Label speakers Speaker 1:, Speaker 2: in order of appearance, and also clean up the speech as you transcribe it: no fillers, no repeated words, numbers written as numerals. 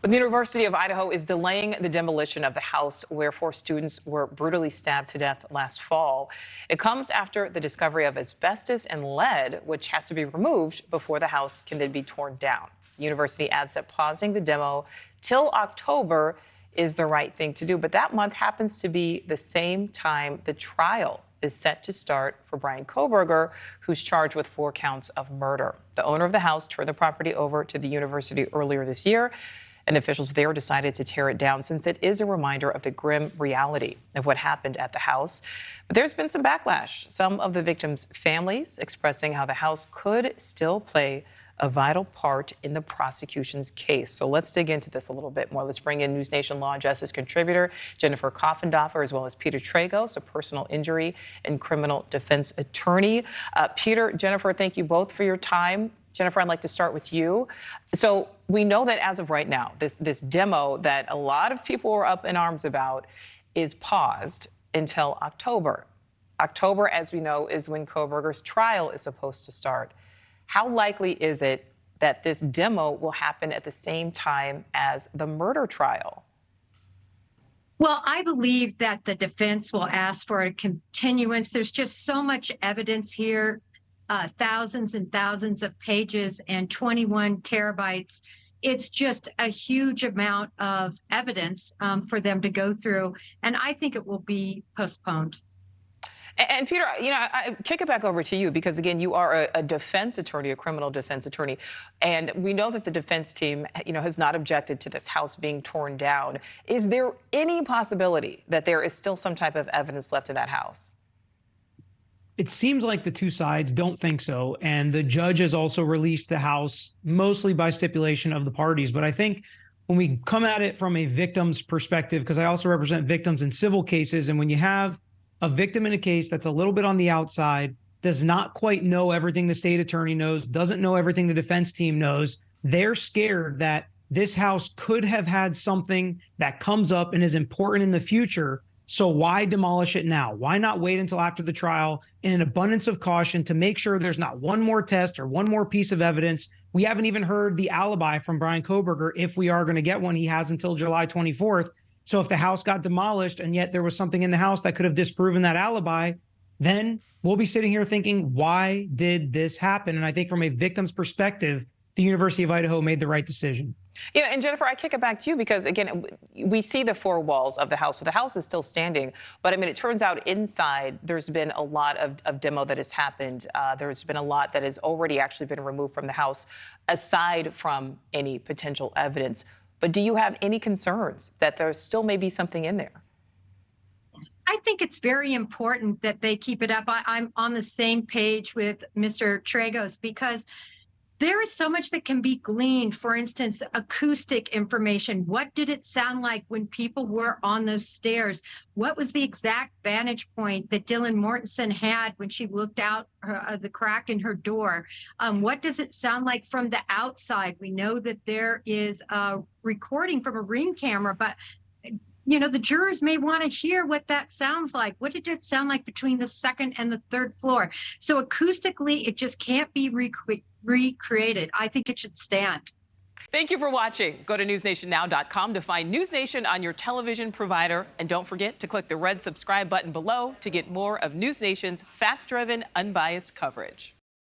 Speaker 1: The University of Idaho is delaying the demolition of the house where 4 students were brutally stabbed to death last fall. It comes after the discovery of asbestos and lead, which has to be removed before the house can then be torn down. The university adds that pausing the demo till October is the right thing to do. But that month happens to be the same time the trial is set to start for Brian Kohberger, who's charged with 4 counts of murder. The owner of the house turned the property over to the university earlier this year, and officials there decided to tear it down since it is a reminder of the grim reality of what happened at the house. But there's been some backlash. Some of the victims' families expressing how the house could still play a vital part in the prosecution's case. So let's dig into this a little bit more. Let's bring in NewsNation Law and Justice contributor Jennifer Coffendorfer, as well as Peter Tragos, a personal injury and criminal defense attorney. Peter, Jennifer, thank you both for your time. Jennifer, I'd like to start with you. So we know that as of right now, this demo that a lot of people were up in arms about is paused until October. October, as we know, is when Kohberger's trial is supposed to start. How likely is it that this demo will happen at the same time as the murder trial?
Speaker 2: Well, I believe that the defense will ask for a continuance. There's just so much evidence here, thousands and thousands of pages and 21 terabytes. It's just a huge amount of evidence for them to go through, and I think it will be postponed.
Speaker 1: And Peter, I kick it back over to you because, again, you are a defense attorney, a criminal defense attorney, and we know that the defense team, has not objected to this house being torn down. Is there any possibility that there is still some type of evidence left in that house?
Speaker 3: It seems like the two sides don't think so, and the judge has also released the house mostly by stipulation of the parties. But I think when we come at it from a victim's perspective, because I also represent victims in civil cases, and when you have a victim in a case that's a little bit on the outside, does not quite know everything the state attorney knows, doesn't know everything the defense team knows, they're scared that this house could have had something that comes up and is important in the future. So why demolish it now? Why not wait until after the trial in an abundance of caution to make sure there's not one more test or one more piece of evidence? We haven't even heard the alibi from Brian Kohberger. If we are going to get one, he has until July 24th. So if the house got demolished and yet there was something in the house that could have disproven that alibi, then we'll be sitting here thinking, why did this happen? And I think from a victim's perspective, the University of Idaho made the right decision.
Speaker 1: Yeah, and Jennifer, I kick it back to you because, again, we see the 4 walls of the house. So the house is still standing. But, I mean, it turns out inside there's been a lot of demo that has happened. There's been a lot that has already actually been removed from the house, aside from any potential evidence. But do you have any concerns that there still may be something in there?
Speaker 2: I think it's very important that they keep it up. I'm on the same page with Mr. Tragos because there is so much that can be gleaned. For instance, acoustic information. What did it sound like when people were on those stairs? What was the exact vantage point that Dylan Mortensen had when she looked out the crack in her door? What does it sound like from the outside? We know that there is a recording from a ring camera, but the jurors may want to hear what that sounds like. What did it sound like between the 2nd and the 3rd floor? So acoustically, it just can't be recreated. I think it should stand.
Speaker 1: Thank you for watching. Go to newsnationnow.com to find News Nation on your television provider. And don't forget to click the red subscribe button below to get more of News Nation's fact-driven, unbiased coverage.